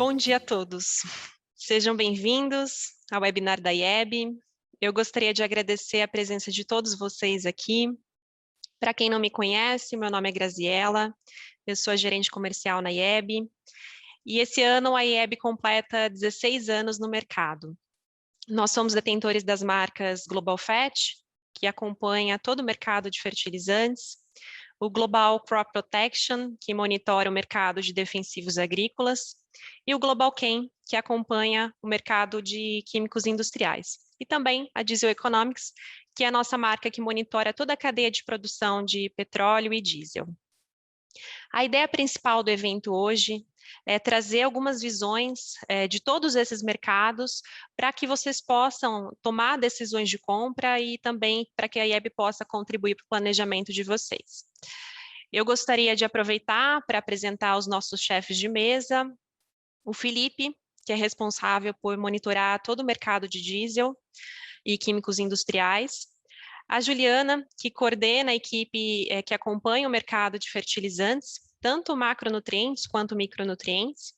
Bom dia a todos. Sejam bem-vindos ao webinar da IEB. Eu gostaria de agradecer a presença de todos vocês aqui. Para quem não me conhece, meu nome é Graziela, eu sou a gerente comercial na IEB, e esse ano a IEB completa 16 anos no mercado. Nós somos detentores das marcas Global Fat, que acompanha todo o mercado de fertilizantes, o Global Crop Protection, que monitora o mercado de defensivos agrícolas, e o Global Chem, que acompanha o mercado de químicos industriais. E também a Diesel Economics, que é a nossa marca que monitora toda a cadeia de produção de petróleo e diesel. A ideia principal do evento hoje é trazer algumas visões de todos esses mercados para que vocês possam tomar decisões de compra e também para que a IEB possa contribuir para o planejamento de vocês. Eu gostaria de aproveitar para apresentar os nossos chefes de mesa, o Felipe, que é responsável por monitorar todo o mercado de diesel e químicos industriais, a Juliana, que coordena a equipe que acompanha o mercado de fertilizantes, tanto macronutrientes quanto micronutrientes,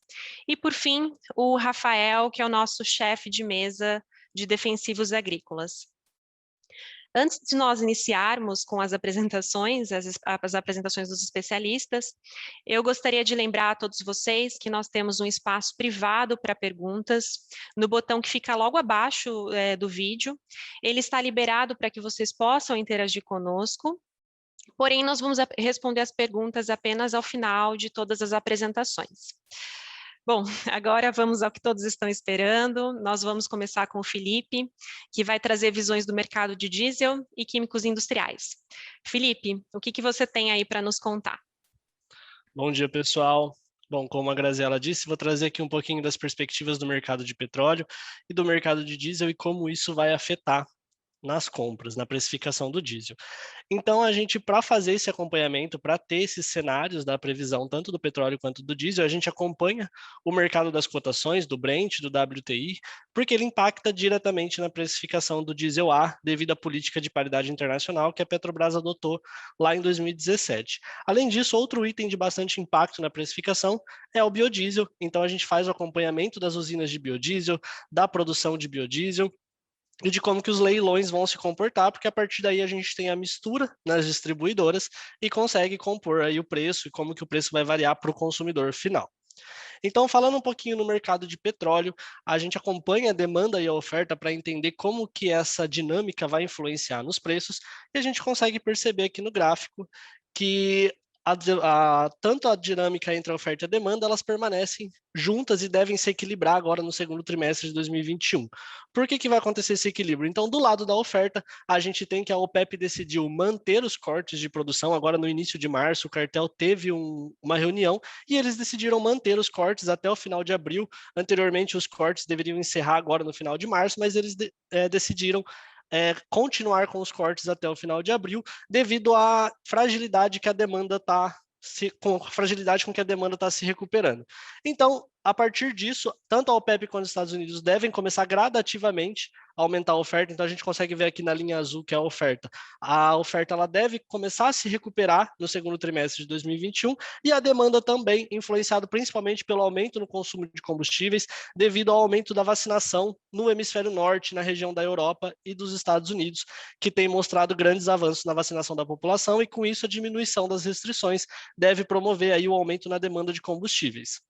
e por fim, o Rafael, que é o nosso chefe de mesa de defensivos agrícolas. Antes de nós iniciarmos com as apresentações, as apresentações dos especialistas, eu gostaria de lembrar a todos vocês que nós temos um espaço privado para perguntas, no botão que fica logo abaixo do vídeo. Ele está liberado para que vocês possam interagir conosco, porém nós vamos responder as perguntas apenas ao final de todas as apresentações. Bom, agora vamos ao que todos estão esperando. Nós vamos começar com o Felipe, que vai trazer visões do mercado de diesel e químicos industriais. Felipe, o que você tem aí para nos contar? Bom dia, pessoal. Bom, como a Graziela disse, vou trazer aqui um pouquinho das perspectivas do mercado de petróleo e do mercado de diesel e como isso vai afetar nas compras, na precificação do diesel. Então, a gente, para fazer esse acompanhamento, para ter esses cenários da previsão tanto do petróleo quanto do diesel, a gente acompanha o mercado das cotações, do Brent, do WTI, porque ele impacta diretamente na precificação do diesel A, devido à política de paridade internacional que a Petrobras adotou lá em 2017. Além disso, outro item de bastante impacto na precificação é o biodiesel. Então, a gente faz o acompanhamento das usinas de biodiesel, da produção de biodiesel, e de como que os leilões vão se comportar, porque a partir daí a gente tem a mistura nas distribuidoras e consegue compor aí o preço e como que o preço vai variar para o consumidor final. Então, falando um pouquinho no mercado de petróleo, a gente acompanha a demanda e a oferta para entender como que essa dinâmica vai influenciar nos preços, e a gente consegue perceber aqui no gráfico que tanto a dinâmica entre a oferta e a demanda, elas permanecem juntas e devem se equilibrar agora no segundo trimestre de 2021. Por que vai acontecer esse equilíbrio? Então, do lado da oferta, a gente tem que a OPEP decidiu manter os cortes de produção. Agora, no início de março, o cartel teve uma reunião e eles decidiram manter os cortes até o final de abril. Anteriormente, os cortes deveriam encerrar agora no final de março, mas eles decidiram continuar com os cortes até o final de abril, devido à fragilidade que a demanda está com que a demanda está se recuperando. Então, a partir disso, tanto a OPEP quanto os Estados Unidos devem começar gradativamente a aumentar a oferta. Então, a gente consegue ver aqui na linha azul que é a oferta. A oferta ela deve começar a se recuperar no segundo trimestre de 2021 e a demanda também, influenciado principalmente pelo aumento no consumo de combustíveis, devido ao aumento da vacinação no hemisfério norte, na região da Europa e dos Estados Unidos, que tem mostrado grandes avanços na vacinação da população, e com isso a diminuição das restrições deve promover aí o aumento na demanda de combustíveis.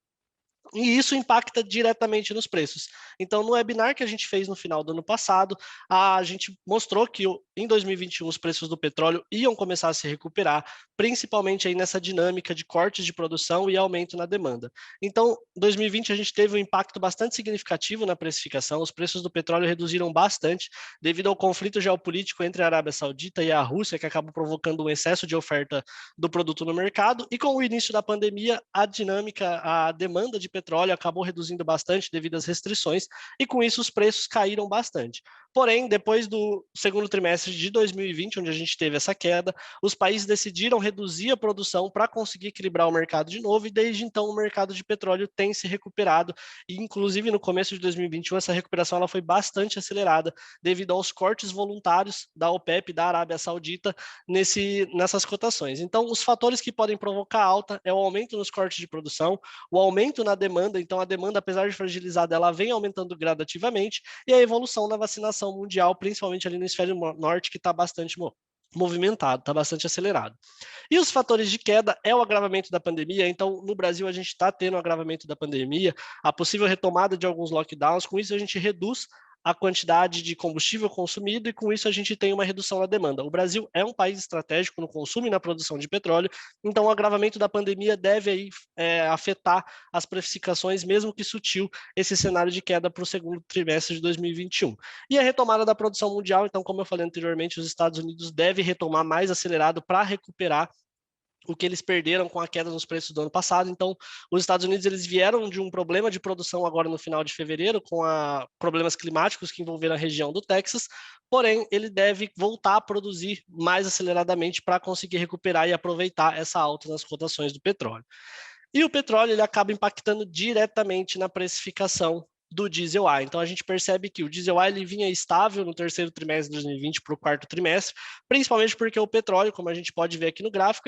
E isso impacta diretamente nos preços. Então, no webinar que a gente fez no final do ano passado, a gente mostrou que em 2021 os preços do petróleo iam começar a se recuperar, principalmente aí nessa dinâmica de cortes de produção e aumento na demanda. Então, em 2020 a gente teve um impacto bastante significativo na precificação. Os preços do petróleo reduziram bastante devido ao conflito geopolítico entre a Arábia Saudita e a Rússia, que acabou provocando um excesso de oferta do produto no mercado. E com o início da pandemia, a demanda de petróleo acabou reduzindo bastante devido às restrições, e com isso os preços caíram bastante. Porém, depois do segundo trimestre de 2020, onde a gente teve essa queda, os países decidiram reduzir a produção para conseguir equilibrar o mercado de novo, e desde então o mercado de petróleo tem se recuperado, e inclusive no começo de 2021 essa recuperação ela foi bastante acelerada, devido aos cortes voluntários da OPEP, da Arábia Saudita, nessas cotações. Então, os fatores que podem provocar alta é o aumento nos cortes de produção, o aumento na demanda, então a demanda, apesar de fragilizada, ela vem aumentando gradativamente, e a evolução na vacinação mundial, principalmente ali no hemisfério norte, que está bastante movimentado, está bastante acelerado. E os fatores de queda é o agravamento da pandemia. Então, no Brasil, a gente está tendo o agravamento da pandemia, a possível retomada de alguns lockdowns. Com isso, a gente reduz a quantidade de combustível consumido e com isso a gente tem uma redução na demanda. O Brasil é um país estratégico no consumo e na produção de petróleo, então o agravamento da pandemia deve aí, afetar as precificações, mesmo que sutil, esse cenário de queda para o segundo trimestre de 2021. E a retomada da produção mundial, então, como eu falei anteriormente, os Estados Unidos devem retomar mais acelerado para recuperar o que eles perderam com a queda nos preços do ano passado. Então, os Estados Unidos eles vieram de um problema de produção agora no final de fevereiro, com problemas climáticos que envolveram a região do Texas, porém, ele deve voltar a produzir mais aceleradamente para conseguir recuperar e aproveitar essa alta nas cotações do petróleo. E o petróleo ele acaba impactando diretamente na precificação do diesel A. Então a gente percebe que o diesel A ele vinha estável no terceiro trimestre de 2020 para o quarto trimestre, principalmente porque o petróleo, como a gente pode ver aqui no gráfico,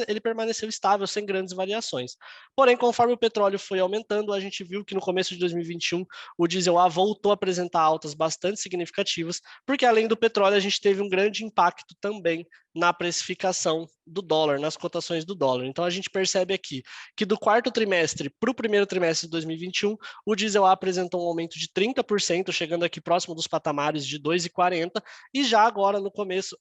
ele permaneceu estável, sem grandes variações. Porém, conforme o petróleo foi aumentando, a gente viu que no começo de 2021 o diesel A voltou a apresentar altas bastante significativas, porque além do petróleo a gente teve um grande impacto também na precificação do dólar, nas cotações do dólar. Então a gente percebe aqui que do quarto trimestre para o primeiro trimestre de 2021, o diesel A apresentou um aumento de 30%, chegando aqui próximo dos patamares de 2,40, e já agora no começo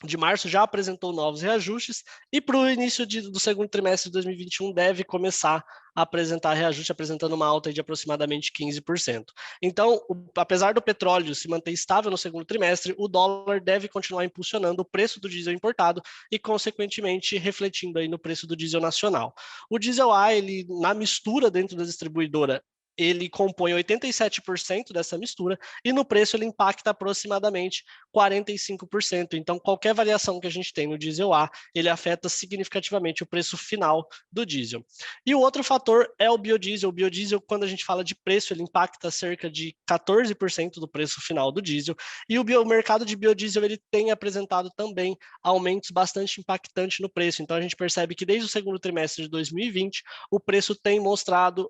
de março já apresentou novos reajustes, e para o início do segundo trimestre de 2021 deve começar a apresentar reajuste, apresentando uma alta de aproximadamente 15%. Então, apesar do petróleo se manter estável no segundo trimestre, o dólar deve continuar impulsionando o preço do diesel importado e, consequentemente, refletindo aí no preço do diesel nacional. O diesel A, ele, na mistura dentro da distribuidora, ele compõe 87% dessa mistura e no preço ele impacta aproximadamente 45%. Então, qualquer variação que a gente tem no diesel A, ele afeta significativamente o preço final do diesel. E o outro fator é o biodiesel. O biodiesel, quando a gente fala de preço, ele impacta cerca de 14% do preço final do diesel. E o mercado de biodiesel, ele tem apresentado também aumentos bastante impactantes no preço. Então, a gente percebe que desde o segundo trimestre de 2020, o preço tem mostrado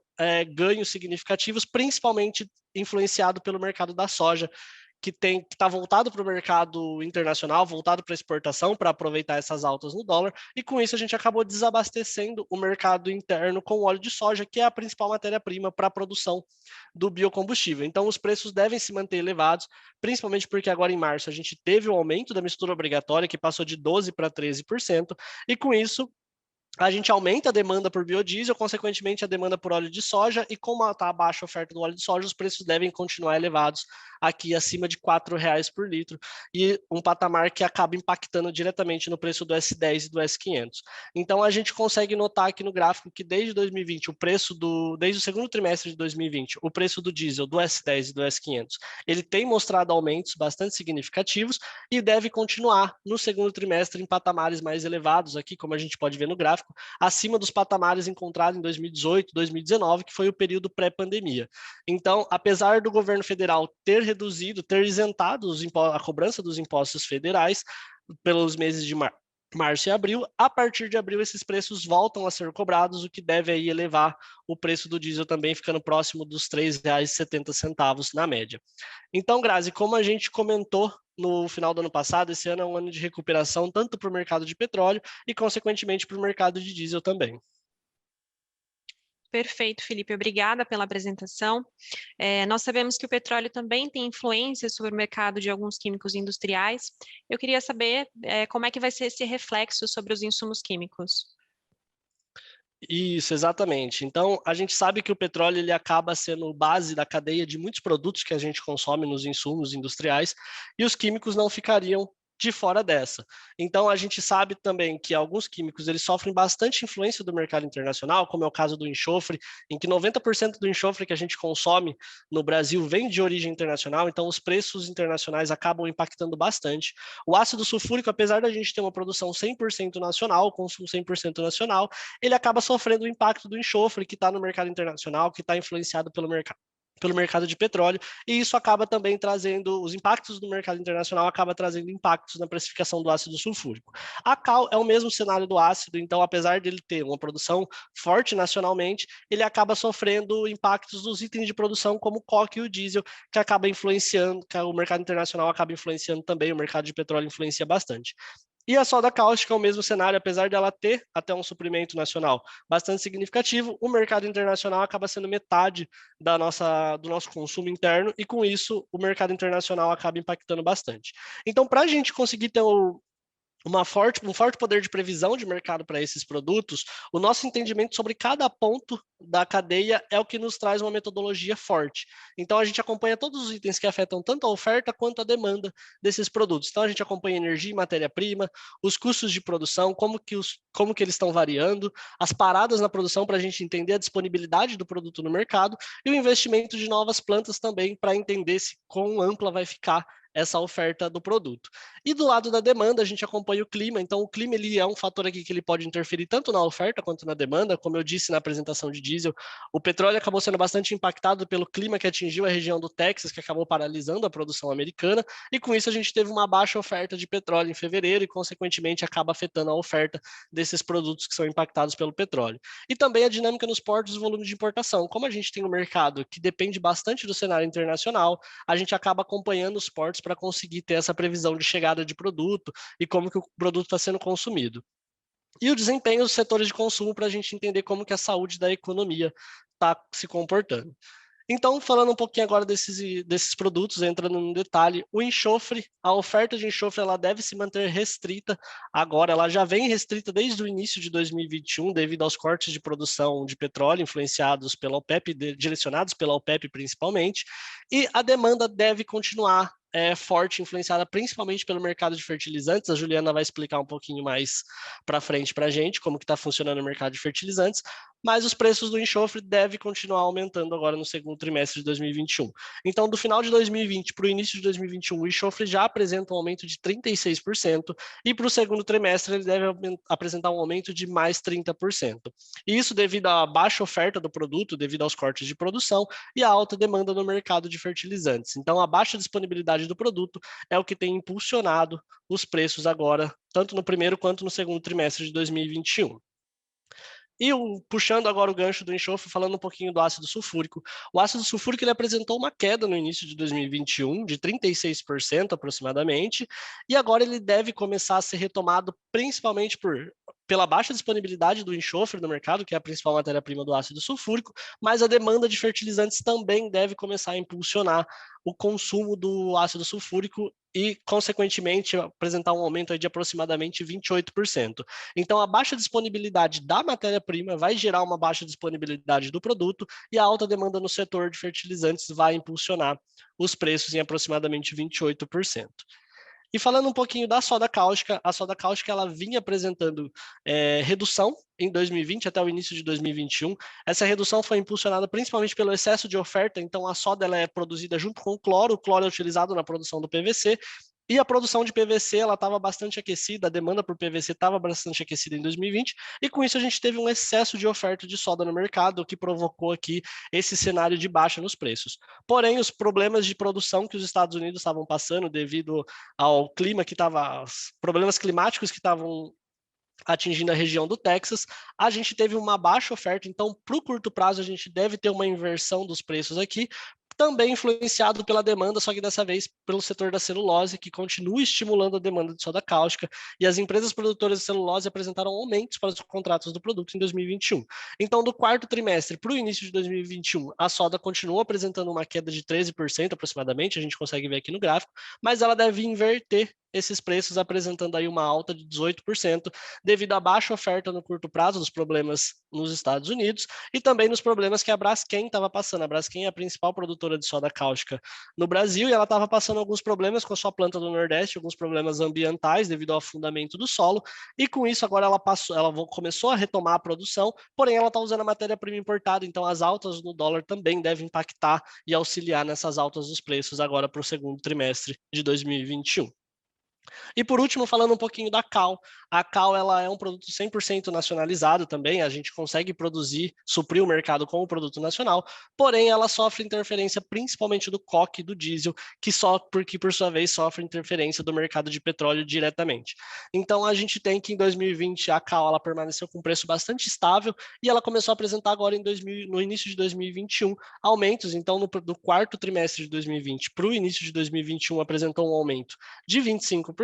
ganhos significativos, principalmente influenciado pelo mercado da soja, que está voltado para o mercado internacional, voltado para a exportação, para aproveitar essas altas no dólar, e com isso a gente acabou desabastecendo o mercado interno com o óleo de soja, que é a principal matéria-prima para a produção do biocombustível. Então os preços devem se manter elevados, principalmente porque agora em março a gente teve o aumento da mistura obrigatória, que passou de 12% para 13%, e com isso a gente aumenta a demanda por biodiesel, consequentemente a demanda por óleo de soja, e como está baixa a oferta do óleo de soja, os preços devem continuar elevados aqui acima de R$ 4 por litro, e um patamar que acaba impactando diretamente no preço do S10 e do S500. Então a gente consegue notar aqui no gráfico que desde 2020, desde o segundo trimestre de 2020, o preço do diesel, do S10 e do S500, ele tem mostrado aumentos bastante significativos e deve continuar no segundo trimestre em patamares mais elevados aqui, como a gente pode ver no gráfico, acima dos patamares encontrados em 2018, 2019, que foi o período pré-pandemia. Então, apesar do governo federal ter isentado a cobrança dos impostos federais pelos meses de março e abril, a partir de abril esses preços voltam a ser cobrados, o que deve aí elevar o preço do diesel também, ficando próximo dos R$ 3,70 na média. Então, Grazi, como a gente comentou no final do ano passado, esse ano é um ano de recuperação tanto para o mercado de petróleo e, consequentemente, para o mercado de diesel também. Perfeito, Felipe. Obrigada pela apresentação. Nós sabemos que o petróleo também tem influência sobre o mercado de alguns químicos industriais. Eu queria saber como é que vai ser esse reflexo sobre os insumos químicos. Isso, exatamente. Então, a gente sabe que o petróleo ele acaba sendo base da cadeia de muitos produtos que a gente consome nos insumos industriais, e os químicos não ficariam de fora dessa. Então, a gente sabe também que alguns químicos eles sofrem bastante influência do mercado internacional, como é o caso do enxofre, em que 90% do enxofre que a gente consome no Brasil vem de origem internacional, então os preços internacionais acabam impactando bastante. O ácido sulfúrico, apesar da gente ter uma produção 100% nacional, consumo 100% nacional, ele acaba sofrendo o impacto do enxofre que está no mercado internacional, que está influenciado pelo mercado de petróleo, e isso acaba também trazendo, os impactos do mercado internacional acaba trazendo impactos na precificação do ácido sulfúrico. A cal é o mesmo cenário do ácido, então apesar dele ter uma produção forte nacionalmente, ele acaba sofrendo impactos dos itens de produção como o coque e o diesel, que acaba influenciando, que o mercado internacional acaba influenciando também, o mercado de petróleo influencia bastante. E a soda cáustica é o mesmo cenário, apesar dela ter até um suprimento nacional bastante significativo, o mercado internacional acaba sendo metade do nosso consumo interno, e com isso o mercado internacional acaba impactando bastante. Então, para a gente conseguir ter um forte poder de previsão de mercado para esses produtos, o nosso entendimento sobre cada ponto da cadeia é o que nos traz uma metodologia forte. Então, a gente acompanha todos os itens que afetam tanto a oferta quanto a demanda desses produtos. Então, a gente acompanha energia e matéria-prima, os custos de produção, como que eles estão variando, as paradas na produção para a gente entender a disponibilidade do produto no mercado e o investimento de novas plantas também para entender se quão ampla vai ficar essa oferta do produto. E do lado da demanda, a gente acompanha o clima, então o clima ele é um fator aqui que ele pode interferir tanto na oferta quanto na demanda, como eu disse na apresentação de diesel, o petróleo acabou sendo bastante impactado pelo clima que atingiu a região do Texas, que acabou paralisando a produção americana, e com isso a gente teve uma baixa oferta de petróleo em fevereiro e, consequentemente, acaba afetando a oferta desses produtos que são impactados pelo petróleo. E também a dinâmica nos portos e volumes de importação. Como a gente tem um mercado que depende bastante do cenário internacional, a gente acaba acompanhando os portos para conseguir ter essa previsão de chegada de produto e como que o produto está sendo consumido. E o desempenho dos setores de consumo para a gente entender como que a saúde da economia está se comportando. Então, falando um pouquinho agora desses produtos, entrando no detalhe, o enxofre, a oferta de enxofre, ela deve se manter restrita agora, ela já vem restrita desde o início de 2021, devido aos cortes de produção de petróleo influenciados pela OPEP, direcionados pela OPEP principalmente, e a demanda deve continuar forte, influenciada principalmente pelo mercado de fertilizantes. A Juliana vai explicar um pouquinho mais para frente para a gente como que está funcionando o mercado de fertilizantes, mas os preços do enxofre devem continuar aumentando agora no segundo trimestre de 2021. Então, do final de 2020 para o início de 2021, o enxofre já apresenta um aumento de 36%, e para o segundo trimestre ele deve apresentar um aumento de mais 30%. E isso devido à baixa oferta do produto, devido aos cortes de produção e à alta demanda no mercado de fertilizantes. Então, a baixa disponibilidade do produto é o que tem impulsionado os preços agora, tanto no primeiro quanto no segundo trimestre de 2021. E puxando agora o gancho do enxofre, falando um pouquinho do ácido sulfúrico. O ácido sulfúrico ele apresentou uma queda no início de 2021, de 36% aproximadamente, e agora ele deve começar a ser retomado principalmente pela baixa disponibilidade do enxofre no mercado, que é a principal matéria-prima do ácido sulfúrico, mas a demanda de fertilizantes também deve começar a impulsionar o consumo do ácido sulfúrico e, consequentemente, apresentar um aumento de aproximadamente 28%. Então, a baixa disponibilidade da matéria-prima vai gerar uma baixa disponibilidade do produto, e a alta demanda no setor de fertilizantes vai impulsionar os preços em aproximadamente 28%. E falando um pouquinho da soda cáustica, a soda cáustica ela vinha apresentando redução em 2020 até o início de 2021. Essa redução foi impulsionada principalmente pelo excesso de oferta, então a soda ela é produzida junto com o cloro é utilizado na produção do PVC, e a produção de PVC ela estava bastante aquecida, a demanda por PVC estava bastante aquecida em 2020, e com isso a gente teve um excesso de oferta de soda no mercado, o que provocou aqui esse cenário de baixa nos preços. Porém, os problemas de produção que os Estados Unidos estavam passando devido ao clima que estava, problemas climáticos que estavam atingindo a região do Texas, a gente teve uma baixa oferta, então para o curto prazo a gente deve ter uma inversão dos preços aqui, também influenciado pela demanda, só que dessa vez pelo setor da celulose, que continua estimulando a demanda de soda cáustica, e as empresas produtoras de celulose apresentaram aumentos para os contratos do produto em 2021. Então, do quarto trimestre para o início de 2021, a soda continua apresentando uma queda de 13% aproximadamente, a gente consegue ver aqui no gráfico, mas ela deve inverter esses preços, apresentando aí uma alta de 18%, devido à baixa oferta no curto prazo, dos problemas nos Estados Unidos, e também nos problemas que a Braskem estava passando. A Braskem é a principal produtora produtora de soda cáustica no Brasil, e ela estava passando alguns problemas com a sua planta do Nordeste, alguns problemas ambientais devido ao afundamento do solo, e com isso agora ela começou a retomar a produção, porém ela está usando a matéria-prima importada, então as altas no dólar também devem impactar e auxiliar nessas altas dos preços agora para o segundo trimestre de 2021. E por último, falando um pouquinho da Cal. A Cal ela é um produto 100% nacionalizado também, a gente consegue produzir, suprir o mercado com o produto nacional, porém ela sofre interferência principalmente do coque e do diesel, porque por sua vez sofre interferência do mercado de petróleo diretamente. Então a gente tem que em 2020 a Cal ela permaneceu com um preço bastante estável e ela começou a apresentar agora no início de 2021 aumentos, então do quarto trimestre de 2020 para o início de 2021 apresentou um aumento de 25%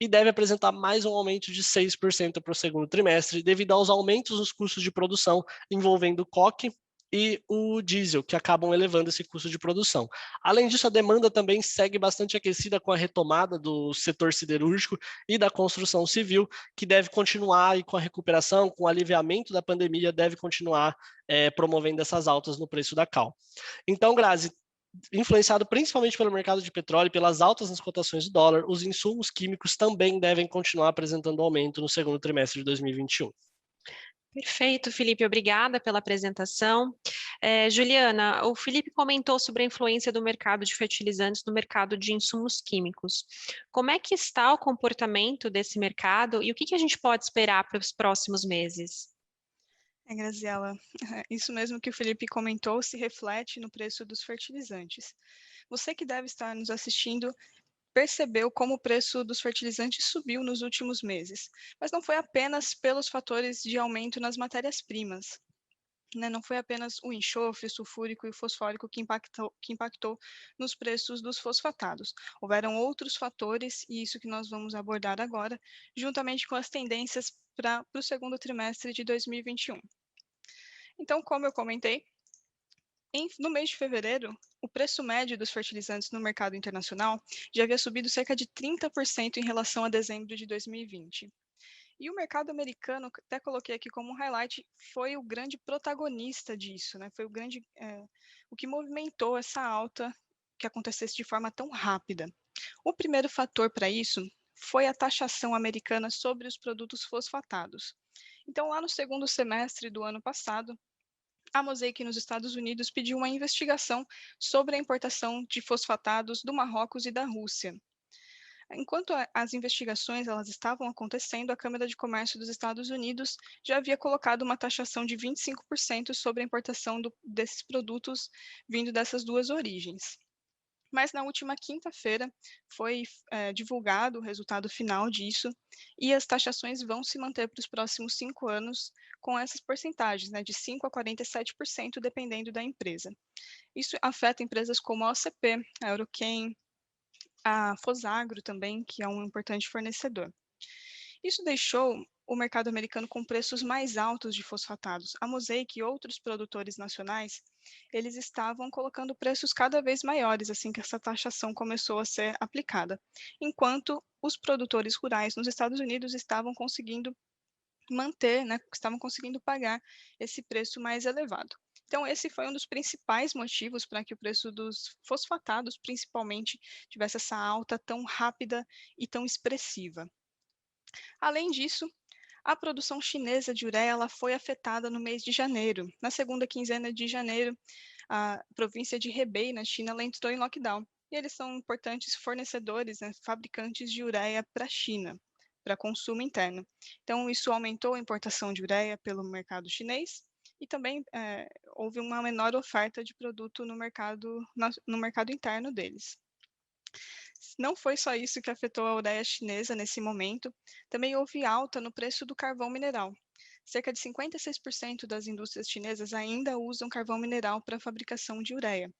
e deve apresentar mais um aumento de 6% para o segundo trimestre, devido aos aumentos nos custos de produção envolvendo o coque e o diesel, que acabam elevando esse custo de produção. Além disso, a demanda também segue bastante aquecida com a retomada do setor siderúrgico e da construção civil, que deve continuar aí com a recuperação, com o aliviamento da pandemia, deve continuar promovendo essas altas no preço da cal. Então, Grazi, influenciado principalmente pelo mercado de petróleo e pelas altas nas cotações do dólar, os insumos químicos também devem continuar apresentando aumento no segundo trimestre de 2021. Perfeito, Felipe, obrigada pela apresentação. Juliana, o Felipe comentou sobre a influência do mercado de fertilizantes no mercado de insumos químicos. Como é que está o comportamento desse mercado e o que a gente pode esperar para os próximos meses? Graziela, isso mesmo que o Felipe comentou se reflete no preço dos fertilizantes. Você que deve estar nos assistindo percebeu como o preço dos fertilizantes subiu nos últimos meses, mas não foi apenas pelos fatores de aumento nas matérias-primas. Não foi apenas o enxofre, o sulfúrico e o fosfórico que impactou nos preços dos fosfatados. Houveram outros fatores, e isso que nós vamos abordar agora, juntamente com as tendências para o segundo trimestre de 2021. Então, como eu comentei, no mês de fevereiro, o preço médio dos fertilizantes no mercado internacional já havia subido cerca de 30% em relação a dezembro de 2020. E o mercado americano, até coloquei aqui como um highlight, foi o grande protagonista disso, né? Foi o que movimentou essa alta que acontecesse de forma tão rápida. O primeiro fator para isso foi a taxação americana sobre os produtos fosfatados. Então, lá no segundo semestre do ano passado, a Mosaic nos Estados Unidos pediu uma investigação sobre a importação de fosfatados do Marrocos e da Rússia. Enquanto as investigações elas estavam acontecendo, a Câmara de Comércio dos Estados Unidos já havia colocado uma taxação de 25% sobre a importação desses produtos vindo dessas duas origens. Mas na última quinta-feira foi divulgado o resultado final disso e as taxações vão se manter para os próximos 5 anos com essas porcentagens, de 5% a 47%, dependendo da empresa. Isso afeta empresas como a OCP, a Eurochem, a Fosagro também, que é um importante fornecedor. Isso deixou o mercado americano com preços mais altos de fosfatados. A Mosaic e outros produtores nacionais, eles estavam colocando preços cada vez maiores assim que essa taxação começou a ser aplicada, enquanto os produtores rurais nos Estados Unidos estavam conseguindo manter, estavam conseguindo pagar esse preço mais elevado. Então, esse foi um dos principais motivos para que o preço dos fosfatados, principalmente, tivesse essa alta tão rápida e tão expressiva. Além disso, a produção chinesa de ureia ela foi afetada no mês de janeiro. Na segunda quinzena de janeiro, a província de Hebei, na China, ela entrou em lockdown. E eles são importantes fornecedores, fabricantes de ureia para a China, para consumo interno. Então, isso aumentou a importação de ureia pelo mercado chinês e também houve uma menor oferta de produto no mercado interno deles. Não foi só isso que afetou a ureia chinesa nesse momento, também houve alta no preço do carvão mineral. Cerca de 56% das indústrias chinesas ainda usam carvão mineral para a fabricação de ureia.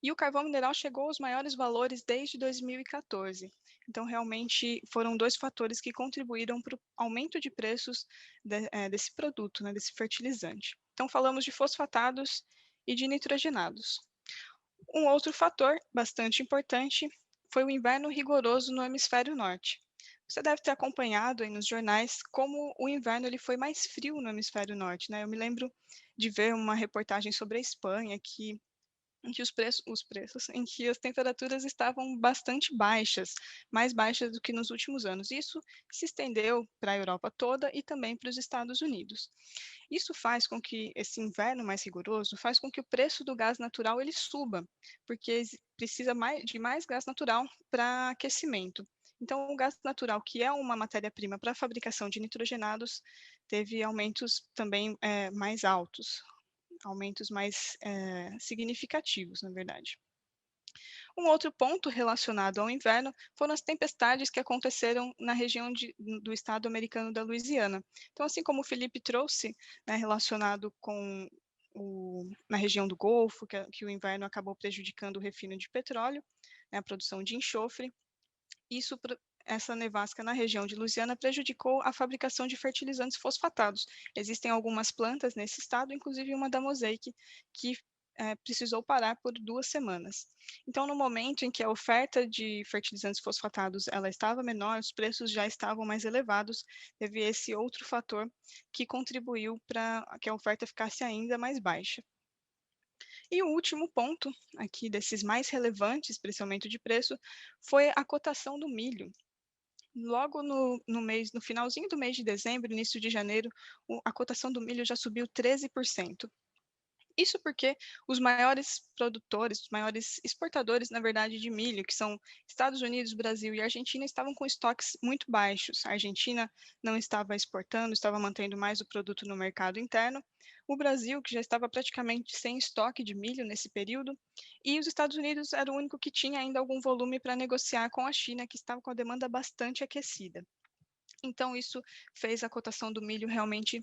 E o carvão mineral chegou aos maiores valores desde 2014. Então, realmente, foram dois fatores que contribuíram para o aumento de preços desse produto, desse fertilizante. Então, falamos de fosfatados e de nitrogenados. Um outro fator bastante importante foi o inverno rigoroso no hemisfério norte. Você deve ter acompanhado aí nos jornais como o inverno ele foi mais frio no hemisfério norte, Eu me lembro de ver uma reportagem sobre a Espanha, que em que em que as temperaturas estavam bastante baixas, mais baixas do que nos últimos anos. Isso se estendeu para a Europa toda e também para os Estados Unidos. Isso faz com que esse inverno mais rigoroso faz com que o preço do gás natural ele suba, porque precisa de mais gás natural para aquecimento. Então, o gás natural, que é uma matéria-prima para a fabricação de nitrogenados, teve aumentos também mais altos, aumentos mais significativos, na verdade. Um outro ponto relacionado ao inverno foram as tempestades que aconteceram na região do estado americano da Louisiana. Então, assim como o Felipe trouxe, né, relacionado com na região do Golfo, que o inverno acabou prejudicando o refino de petróleo, né, a produção de enxofre, isso essa nevasca na região de Louisiana prejudicou a fabricação de fertilizantes fosfatados. Existem algumas plantas nesse estado, inclusive uma da Mosaic, que precisou parar por 2 semanas. Então, no momento em que a oferta de fertilizantes fosfatados ela estava menor, os preços já estavam mais elevados, teve esse outro fator que contribuiu para que a oferta ficasse ainda mais baixa. E o último ponto, aqui desses mais relevantes para esse aumento de preço, foi a cotação do milho. Logo no finalzinho do mês de dezembro, início de janeiro, a cotação do milho já subiu 13%. Isso porque os maiores produtores, os maiores exportadores, na verdade, de milho, que são Estados Unidos, Brasil e Argentina, estavam com estoques muito baixos. A Argentina não estava exportando, estava mantendo mais o produto no mercado interno. O Brasil, que já estava praticamente sem estoque de milho nesse período, e os Estados Unidos era o único que tinha ainda algum volume para negociar com a China, que estava com a demanda bastante aquecida. Então, isso fez a cotação do milho realmente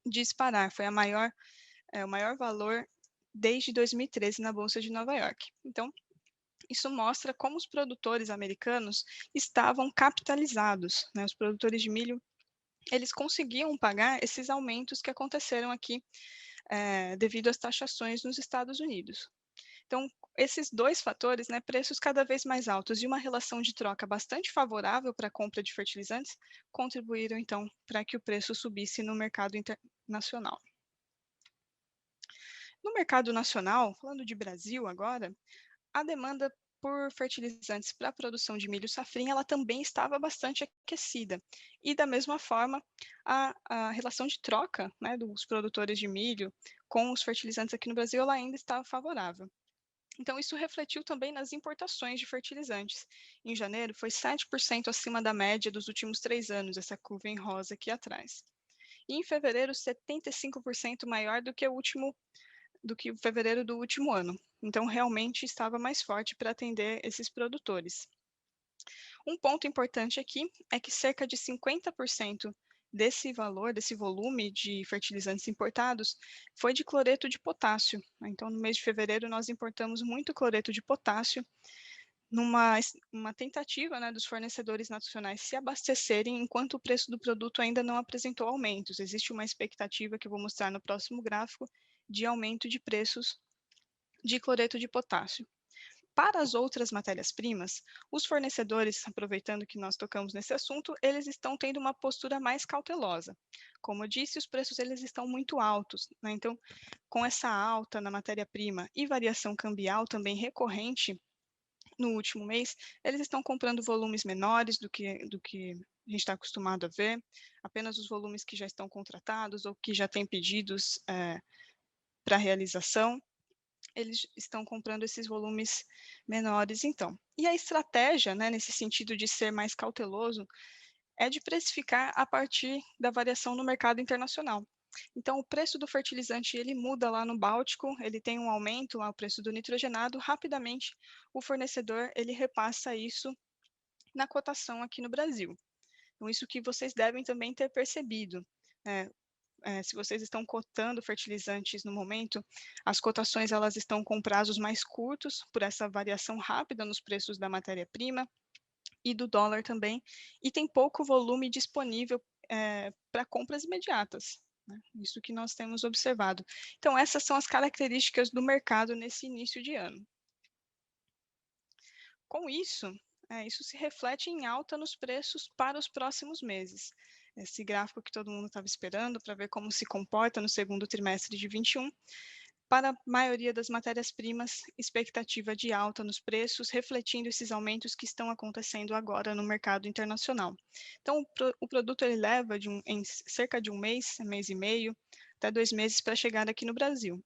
disparar. Foi o maior valor desde 2013 na Bolsa de Nova York. Então, isso mostra como os produtores americanos estavam capitalizados, né? Os produtores de milho, eles conseguiam pagar esses aumentos que aconteceram aqui devido às taxações nos Estados Unidos. Então, esses dois fatores, né, preços cada vez mais altos e uma relação de troca bastante favorável para a compra de fertilizantes, contribuíram, então, para que o preço subisse no mercado internacional. No mercado nacional, falando de Brasil agora, a demanda por fertilizantes para a produção de milho safrinha, ela também estava bastante aquecida. E da mesma forma, a relação de troca, né, dos produtores de milho com os fertilizantes aqui no Brasil, ela ainda estava favorável. Então, isso refletiu também nas importações de fertilizantes. Em janeiro, foi 7% acima da média dos últimos 3 anos, essa curva em rosa aqui atrás. E em fevereiro, 75% maior do que o fevereiro do último ano. Então, realmente estava mais forte para atender esses produtores. Um ponto importante aqui é que cerca de 50% desse valor, desse volume de fertilizantes importados, foi de cloreto de potássio. Então, no mês de fevereiro, nós importamos muito cloreto de potássio, numa tentativa, né, dos fornecedores nacionais se abastecerem enquanto o preço do produto ainda não apresentou aumentos. Existe uma expectativa que eu vou mostrar no próximo gráfico de aumento de preços de cloreto de potássio. Para as outras matérias-primas, os fornecedores, aproveitando que nós tocamos nesse assunto, eles estão tendo uma postura mais cautelosa. Como eu disse, os preços eles estão muito altos, né? Então, com essa alta na matéria-prima e variação cambial também recorrente no último mês, eles estão comprando volumes menores do que a gente está acostumado a ver, apenas os volumes que já estão contratados ou que já têm pedidos para realização, eles estão comprando esses volumes menores, então. E a estratégia, né, nesse sentido de ser mais cauteloso, é de precificar a partir da variação no mercado internacional. Então, o preço do fertilizante ele muda lá no Báltico, ele tem um aumento lá, o preço do nitrogenado, rapidamente o fornecedor ele repassa isso na cotação aqui no Brasil. Então, isso que vocês devem também ter percebido. Se vocês estão cotando fertilizantes no momento, as cotações elas estão com prazos mais curtos por essa variação rápida nos preços da matéria-prima e do dólar também, e tem pouco volume disponível para compras imediatas. Né? Isso que nós temos observado. Então, essas são as características do mercado nesse início de ano. Com isso, isso se reflete em alta nos preços para os próximos meses. Esse gráfico que todo mundo estava esperando para ver como se comporta no segundo trimestre de 21, para a maioria das matérias-primas, expectativa de alta nos preços, refletindo esses aumentos que estão acontecendo agora no mercado internacional. Então, o produto ele leva em cerca de um mês, mês e meio, até 2 meses para chegar aqui no Brasil.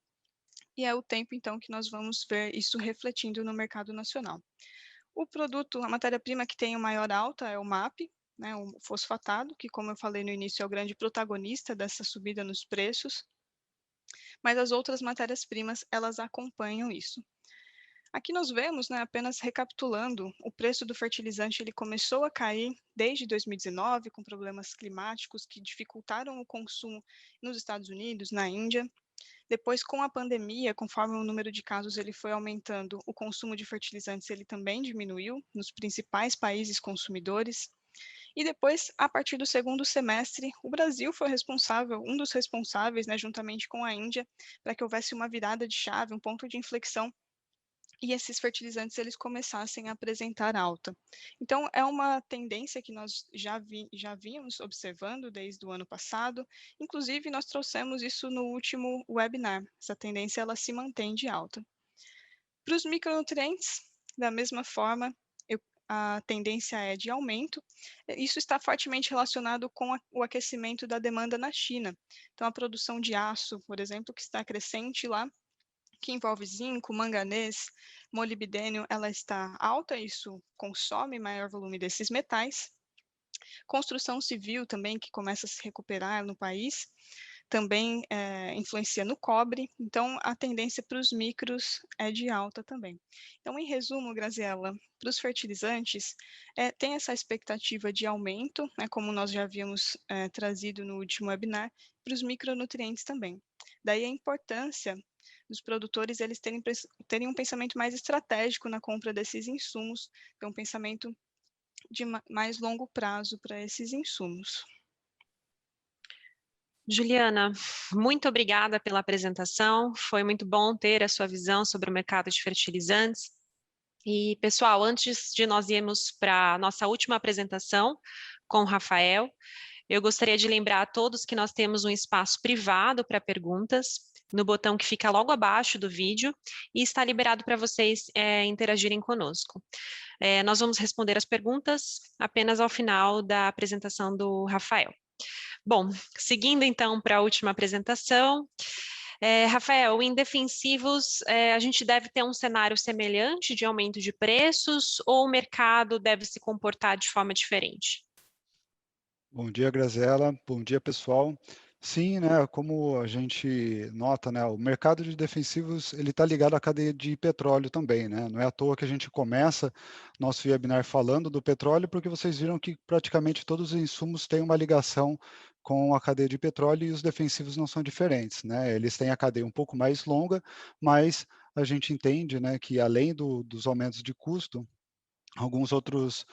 E é o tempo, então, que nós vamos ver isso refletindo no mercado nacional. O produto, a matéria-prima que tem o maior alta é o MAP, né, o fosfatado, que, como eu falei no início, é o grande protagonista dessa subida nos preços, mas as outras matérias-primas, elas acompanham isso. Aqui nós vemos, né, apenas recapitulando, o preço do fertilizante ele começou a cair desde 2019, com problemas climáticos que dificultaram o consumo nos Estados Unidos, na Índia. Depois, com a pandemia, conforme o número de casos ele foi aumentando, o consumo de fertilizantes ele também diminuiu nos principais países consumidores. E depois, a partir do segundo semestre, o Brasil foi responsável, um dos responsáveis, né, juntamente com a Índia, para que houvesse uma virada de chave, um ponto de inflexão e esses fertilizantes eles começassem a apresentar alta. Então, é uma tendência que nós já vínhamos observando desde o ano passado, inclusive nós trouxemos isso no último webinar, essa tendência ela se mantém de alta. Para os micronutrientes, da mesma forma, a tendência é de aumento. Isso está fortemente relacionado com o aquecimento da demanda na China. Então, a produção de aço, por exemplo, que está crescente lá, que envolve zinco, manganês, molibdênio, ela está alta, isso consome maior volume desses metais. Construção civil também, que começa a se recuperar no país, também influencia no cobre, então a tendência para os micros é de alta também. Então, em resumo, Graziela, para os fertilizantes, tem essa expectativa de aumento, né, como nós já havíamos trazido no último webinar, para os micronutrientes também. Daí a importância dos produtores eles terem um pensamento mais estratégico na compra desses insumos, ter um pensamento de mais longo prazo para esses insumos. Juliana, muito obrigada pela apresentação, foi muito bom ter a sua visão sobre o mercado de fertilizantes. E, pessoal, antes de nós irmos para a nossa última apresentação com o Rafael, eu gostaria de lembrar a todos que nós temos um espaço privado para perguntas, no botão que fica logo abaixo do vídeo, e está liberado para vocês interagirem conosco. Nós vamos responder as perguntas apenas ao final da apresentação do Rafael. Bom, seguindo então para a última apresentação, Rafael, em defensivos, a gente deve ter um cenário semelhante de aumento de preços ou o mercado deve se comportar de forma diferente? Bom dia, Graziela. Bom dia, pessoal. Sim, né, como a gente nota, né, o mercado de defensivos ele está ligado à cadeia de petróleo também, né? Não é à toa que a gente começa nosso webinar falando do petróleo, porque vocês viram que praticamente todos os insumos têm uma ligação com a cadeia de petróleo e os defensivos não são diferentes, né? Eles têm a cadeia um pouco mais longa, mas a gente entende, né, que além dos aumentos de custo, alguns outros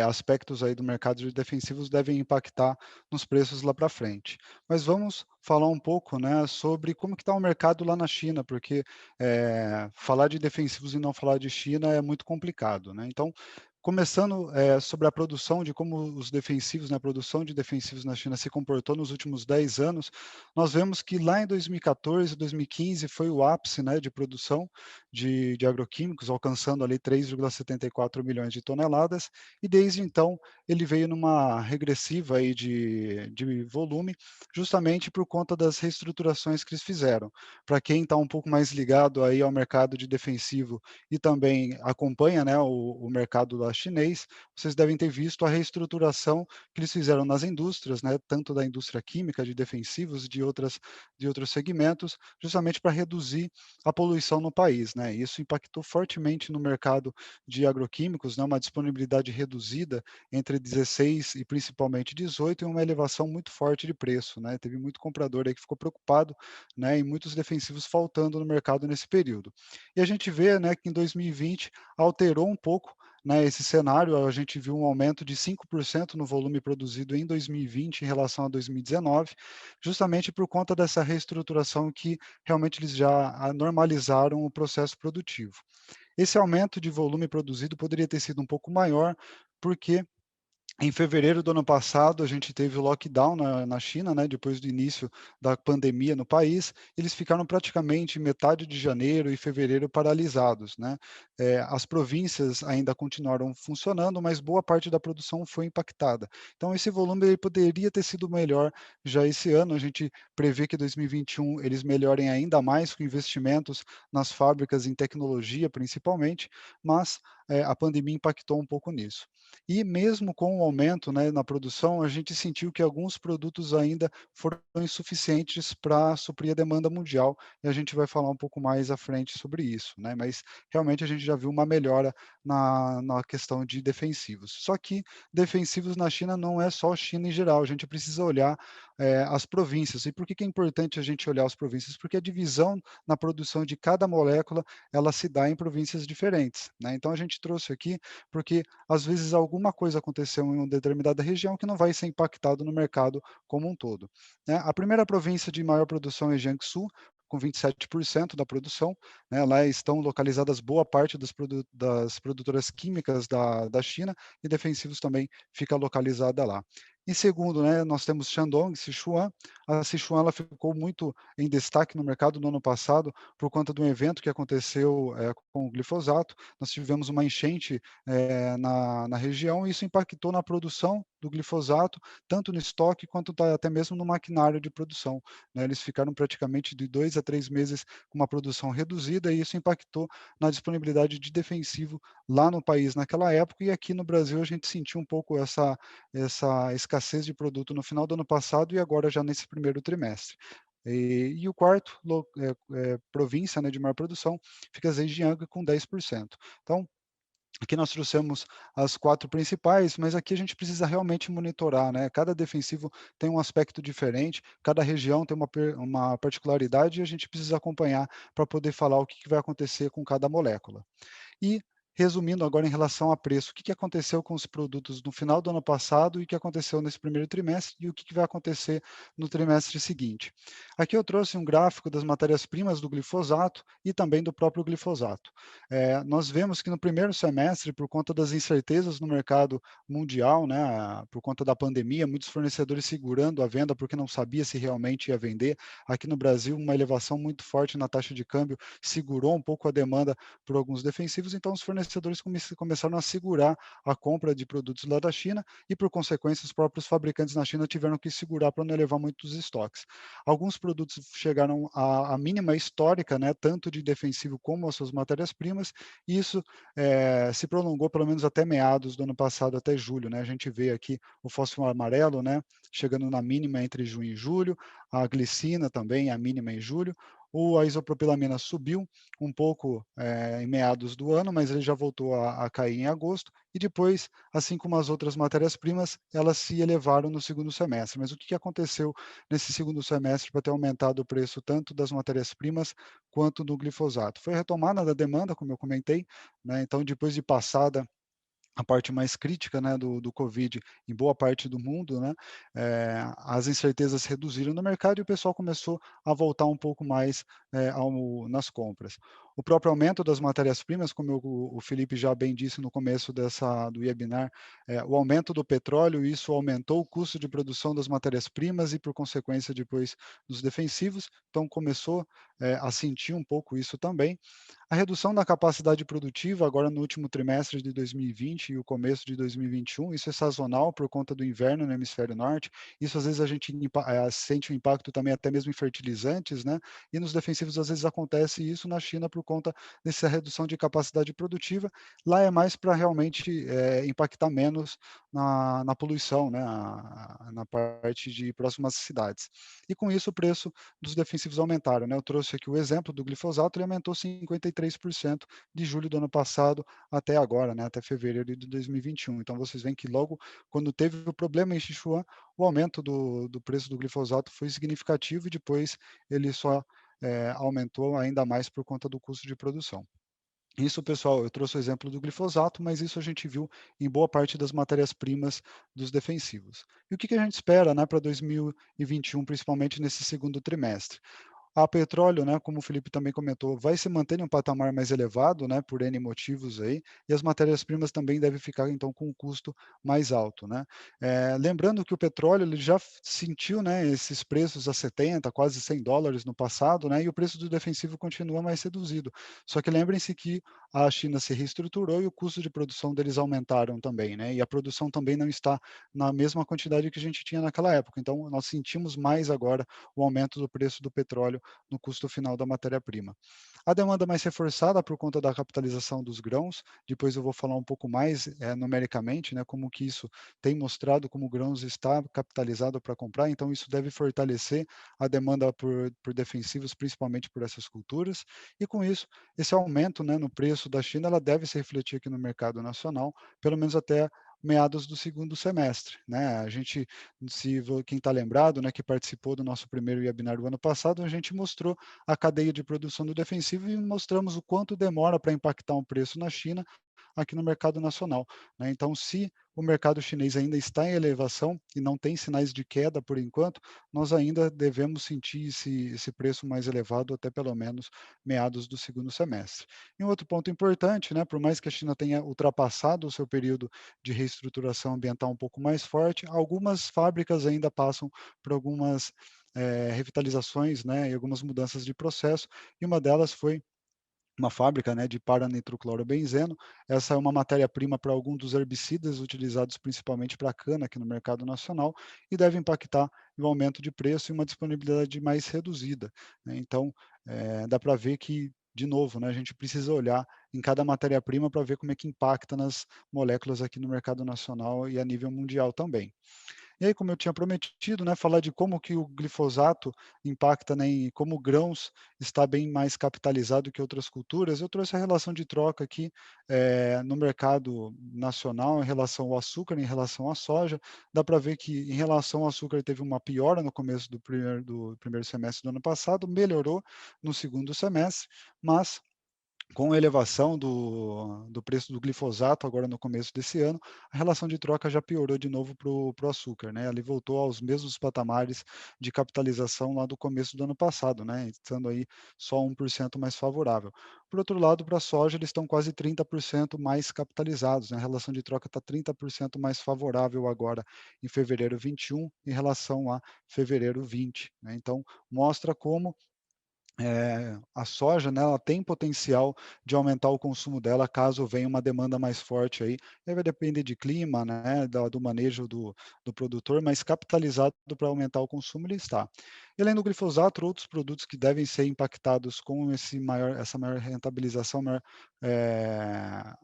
aspectos aí do mercado de defensivos devem impactar nos preços lá para frente. Mas vamos falar um pouco, né, sobre como que está o mercado lá na China, porque falar de defensivos e não falar de China é muito complicado, né? Então, começando sobre a produção de como os defensivos, né, a produção de defensivos na China se comportou nos últimos 10 anos, nós vemos que lá em 2014, 2015 foi o ápice, né, de produção de agroquímicos, alcançando ali 3,74 milhões de toneladas, e desde então ele veio numa regressiva aí de volume, justamente por conta das reestruturações que eles fizeram. Para quem está um pouco mais ligado aí ao mercado de defensivo e também acompanha, né, o mercado lá chinês, vocês devem ter visto a reestruturação que eles fizeram nas indústrias, né, tanto da indústria química, de defensivos, de outros segmentos, justamente para reduzir a poluição no país, né? Isso impactou fortemente no mercado de agroquímicos, né, uma disponibilidade reduzida entre 16 e principalmente 18 e uma elevação muito forte de preço, né? Teve muito comprador aí que ficou preocupado, né, e muitos defensivos faltando no mercado nesse período. E a gente vê, né, que em 2020 alterou um pouco, né, esse cenário, a gente viu um aumento de 5% no volume produzido em 2020 em relação a 2019, justamente por conta dessa reestruturação que realmente eles já normalizaram o processo produtivo. Esse aumento de volume produzido poderia ter sido um pouco maior, porque Em fevereiro do ano passado, a gente teve o lockdown na China, né, depois do início da pandemia no país. Eles ficaram praticamente metade de janeiro e fevereiro paralisados, né. As províncias ainda continuaram funcionando, mas boa parte da produção foi impactada. Então esse volume ele poderia ter sido melhor já esse ano. A gente prevê que 2021 eles melhorem ainda mais com investimentos nas fábricas em tecnologia, principalmente, mas, a pandemia impactou um pouco nisso. E mesmo com o aumento, né, na produção, a gente sentiu que alguns produtos ainda foram insuficientes para suprir a demanda mundial, e a gente vai falar um pouco mais à frente sobre isso, né, mas realmente a gente já viu uma melhora na questão de defensivos. Só que defensivos na China não é só China em geral, a gente precisa olhar, as províncias. E por que que é importante a gente olhar as províncias? Porque a divisão na produção de cada molécula, ela se dá em províncias diferentes, né. Então a gente trouxe aqui, porque às vezes alguma coisa aconteceu em uma determinada região que não vai ser impactado no mercado como um todo, né. A primeira província de maior produção é Jiangsu, com 27% da produção, né. Lá estão localizadas boa parte das produtoras químicas da China, e defensivos também fica localizada lá. Em segundo, né, nós temos Shandong, Sichuan. A Sichuan ela ficou muito em destaque no mercado no ano passado por conta de um evento que aconteceu, com o glifosato. Nós tivemos uma enchente na região, e isso impactou na produção do glifosato, tanto no estoque quanto até mesmo no maquinário de produção, né. Eles ficaram praticamente de 2 a 3 meses com uma produção reduzida, e isso impactou na disponibilidade de defensivo lá no país naquela época, e aqui no Brasil a gente sentiu um pouco essa escassez de produto no final do ano passado e agora já nesse primeiro trimestre. E o quarto província, né, de maior produção fica Zhejiang com 10%. Então, aqui nós trouxemos as 4 principais, mas aqui a gente precisa realmente monitorar, né, cada defensivo tem um aspecto diferente, cada região tem uma particularidade, e a gente precisa acompanhar para poder falar o que que vai acontecer com cada molécula. E, resumindo agora em relação a preço, o que que aconteceu com os produtos no final do ano passado e o que aconteceu nesse primeiro trimestre e o que que vai acontecer no trimestre seguinte. Aqui eu trouxe um gráfico das matérias-primas do glifosato e também do próprio glifosato. Nós vemos que no primeiro semestre, por conta das incertezas no mercado mundial, né, por conta da pandemia, muitos fornecedores segurando a venda porque não sabia se realmente ia vender. Aqui no Brasil, uma elevação muito forte na taxa de câmbio segurou um pouco a demanda por alguns defensivos, então os fornecedores começaram a segurar a compra de produtos lá da China, e, por consequência, os próprios fabricantes na China tiveram que segurar para não elevar muito os estoques. Alguns produtos chegaram à mínima histórica, né, tanto de defensivo como as suas matérias-primas, e isso se prolongou pelo menos até meados do ano passado, até julho, né. A gente vê aqui o fósforo amarelo, né, chegando na mínima entre junho e julho, a glicina também, a mínima em julho. A isopropilamina subiu um pouco, em meados do ano, mas ele já voltou a cair em agosto, e depois, assim como as outras matérias-primas, elas se elevaram no segundo semestre. Mas o que que aconteceu nesse segundo semestre para ter aumentado o preço tanto das matérias-primas quanto do glifosato? Foi a retomada da demanda, como eu comentei, né. Então, depois de passada a parte mais crítica, né, do Covid em boa parte do mundo, né, as incertezas reduziram no mercado e o pessoal começou a voltar um pouco mais, nas compras. O próprio aumento das matérias-primas, como o Felipe já bem disse no começo do webinar, o aumento do petróleo, isso aumentou o custo de produção das matérias-primas e, por consequência, depois dos defensivos, então começou, a sentir um pouco isso também. A redução da capacidade produtiva agora no último trimestre de 2020 e o começo de 2021, isso é sazonal por conta do inverno no hemisfério norte. Isso às vezes a gente sente o impacto também até mesmo em fertilizantes, né, e nos defensivos às vezes acontece isso na China por conta dessa redução de capacidade produtiva. Lá é mais para realmente, impactar menos na poluição, né, na parte de próximas cidades. E com isso o preço dos defensivos aumentaram, né. Eu trouxe aqui o exemplo do glifosato, ele aumentou 53% de julho do ano passado até agora, né, até fevereiro de 2021. Então vocês veem que logo quando teve o problema em Sichuan, o aumento do preço do glifosato foi significativo, e depois ele só, aumentou ainda mais por conta do custo de produção. Isso, pessoal, eu trouxe o exemplo do glifosato, mas isso a gente viu em boa parte das matérias-primas dos defensivos. E o que que a gente espera, né, para 2021, principalmente nesse segundo trimestre? A petróleo, né, como o Felipe também comentou, vai se manter em um patamar mais elevado, né, por N motivos aí, e as matérias-primas também devem ficar, então, com um custo mais alto, né. Lembrando que o petróleo ele já sentiu, né, esses preços a 70, quase $100 no passado, né, e o preço do defensivo continua mais reduzido. Só que lembrem-se que a China se reestruturou e o custo de produção deles aumentaram também, né, e a produção também não está na mesma quantidade que a gente tinha naquela época. Então, nós sentimos mais agora o aumento do preço do petróleo no custo final da matéria-prima. A demanda mais reforçada por conta da capitalização dos grãos, depois eu vou falar um pouco mais numericamente, né, como que isso tem mostrado como o grãos está capitalizado para comprar, então isso deve fortalecer a demanda por defensivos, principalmente por essas culturas, e com isso, esse aumento, né, no preço da China, ela deve se refletir aqui no mercado nacional, pelo menos até meados do segundo semestre, né? A gente, se quem está lembrado, né, que participou do nosso primeiro webinar do ano passado, a gente mostrou a cadeia de produção do defensivo e mostramos o quanto demora para impactar um preço na China aqui no mercado nacional, né? Então, se o mercado chinês ainda está em elevação e não tem sinais de queda por enquanto, nós ainda devemos sentir esse preço mais elevado até pelo menos meados do segundo semestre. E um outro ponto importante, né, por mais que a China tenha ultrapassado o seu período de reestruturação ambiental um pouco mais forte, algumas fábricas ainda passam por algumas revitalizações, né, e algumas mudanças de processo, e uma delas foi uma fábrica, né, de paranitroclorobenzeno. Essa é uma matéria-prima para alguns dos herbicidas utilizados principalmente para a cana aqui no mercado nacional e deve impactar no aumento de preço e uma disponibilidade mais reduzida, né. Então, dá para ver que, de novo, né, a gente precisa olhar em cada matéria-prima para ver como é que impacta nas moléculas aqui no mercado nacional e a nível mundial também. E aí, como eu tinha prometido, né, falar de como que o glifosato impacta, né, em como grãos está bem mais capitalizado que outras culturas, eu trouxe a relação de troca aqui no mercado nacional em relação ao açúcar, em relação à soja. Dá para ver que em relação ao açúcar teve uma piora no começo do primeiro semestre do ano passado, melhorou no segundo semestre, mas com a elevação do preço do glifosato agora no começo desse ano, a relação de troca já piorou de novo para o açúcar, né? Ele voltou aos mesmos patamares de capitalização lá do começo do ano passado, né? Estando aí só 1% mais favorável. Por outro lado, para a soja, eles estão quase 30% mais capitalizados, né? A relação de troca está 30% mais favorável agora em fevereiro 21 em relação a fevereiro 20, né? Então, mostra como a soja, né, ela tem potencial de aumentar o consumo dela caso venha uma demanda mais forte aí. Aí vai depender de clima, né, do manejo do produtor, mas capitalizado para aumentar o consumo ele está. E além do glifosato, outros produtos que devem ser impactados com essa maior rentabilização, maior eh,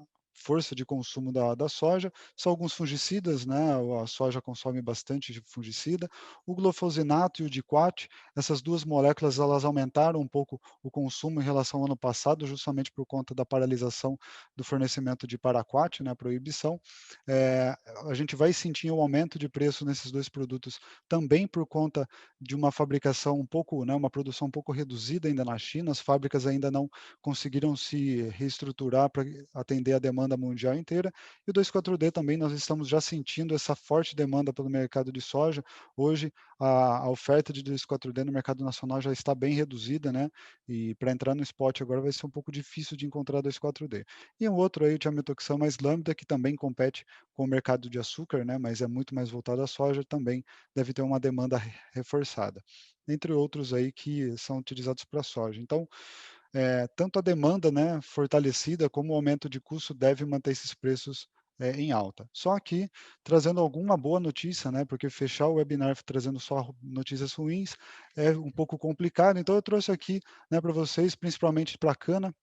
força de consumo da soja, são alguns fungicidas, né, a soja consome bastante de fungicida, o glufosinato e o diquat, essas 2 moléculas, elas aumentaram um pouco o consumo em relação ao ano passado, justamente por conta da paralisação do fornecimento de paraquat, né, a proibição. Eh, a gente vai sentir um aumento de preço nesses 2 produtos também por conta de uma fabricação um pouco, né, uma produção um pouco reduzida ainda na China, as fábricas ainda não conseguiram se reestruturar para atender a demanda mundial inteira. E o 2,4-D também, nós estamos já sentindo essa forte demanda pelo mercado de soja. Hoje, a oferta de 2,4-D no mercado nacional já está bem reduzida, né? E para entrar no spot agora vai ser um pouco difícil de encontrar 2,4-D. E um outro aí, o tiametoxam mais lambda, que também compete com o mercado de açúcar, né? Mas é muito mais voltado à soja, também deve ter uma demanda reforçada. Entre outros aí que são utilizados para soja. Então, tanto a demanda, né, fortalecida, como o aumento de custo deve manter esses preços em alta. Só que, trazendo alguma boa notícia, né, porque fechar o webinar trazendo só notícias ruins é um pouco complicado, então eu trouxe aqui, né, para vocês, principalmente para a cana,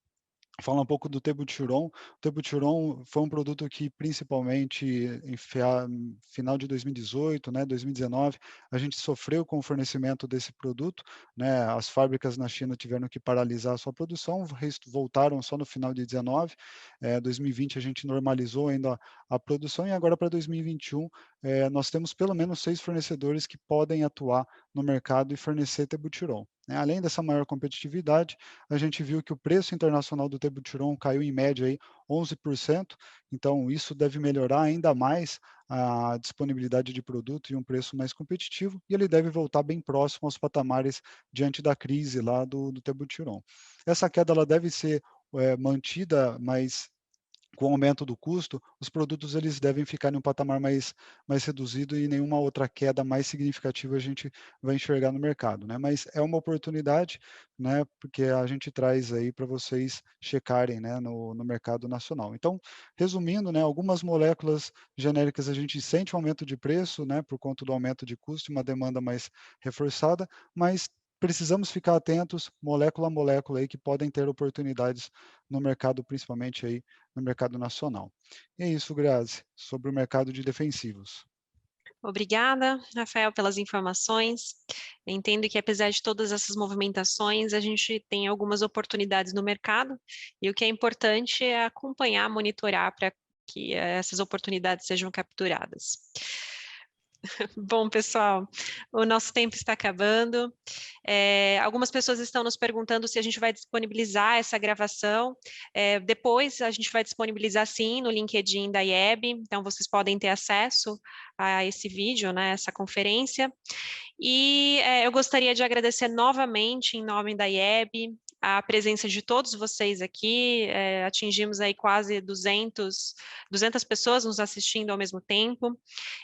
falar um pouco do Tebuturon. O Tebuturon foi um produto que, principalmente final de 2018, né, 2019, a gente sofreu com o fornecimento desse produto, né, as fábricas na China tiveram que paralisar a sua produção, voltaram só no final de 19, 2020 a gente normalizou ainda a produção e agora para 2021 nós temos pelo menos 6 fornecedores que podem atuar no mercado e fornecer Tebuturon. né? Além dessa maior competitividade, a gente viu que o preço internacional do Tebuchron caiu em média aí 11%, então isso deve melhorar ainda mais a disponibilidade de produto e um preço mais competitivo, e ele deve voltar bem próximo aos patamares diante da crise lá do Tebuchron. Essa queda ela deve ser mantida, mas com o aumento do custo, os produtos eles devem ficar em um patamar mais reduzido e nenhuma outra queda mais significativa a gente vai enxergar no mercado, né? Mas é uma oportunidade, né? Porque a gente traz aí para vocês checarem, né? No mercado nacional. Então, resumindo, né? Algumas moléculas genéricas a gente sente um aumento de preço, né? Por conta do aumento de custo e uma demanda mais reforçada, mas precisamos ficar atentos, molécula a molécula aí, que podem ter oportunidades no mercado, principalmente aí no mercado nacional. E é isso, Grazi, sobre o mercado de defensivos. Obrigada, Rafael, pelas informações. Entendo que, apesar de todas essas movimentações, a gente tem algumas oportunidades no mercado, e o que é importante é acompanhar, monitorar para que essas oportunidades sejam capturadas. Bom, pessoal, o nosso tempo está acabando. Algumas pessoas estão nos perguntando se a gente vai disponibilizar essa gravação. Depois a gente vai disponibilizar sim no LinkedIn da IEB, então vocês podem ter acesso a esse vídeo, né, essa conferência. E eu gostaria de agradecer novamente, em nome da IEB, a presença de todos vocês aqui. Atingimos aí quase 200 pessoas nos assistindo ao mesmo tempo.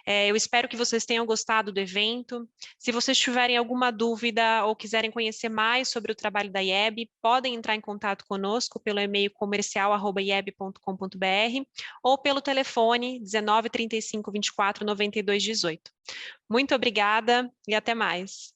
Eu espero que vocês tenham gostado do evento. Se vocês tiverem alguma dúvida ou quiserem conhecer mais sobre o trabalho da IEB, podem entrar em contato conosco pelo e-mail comercial@ieb.com.br ou pelo telefone 19 35 24 92 18. Muito obrigada e até mais.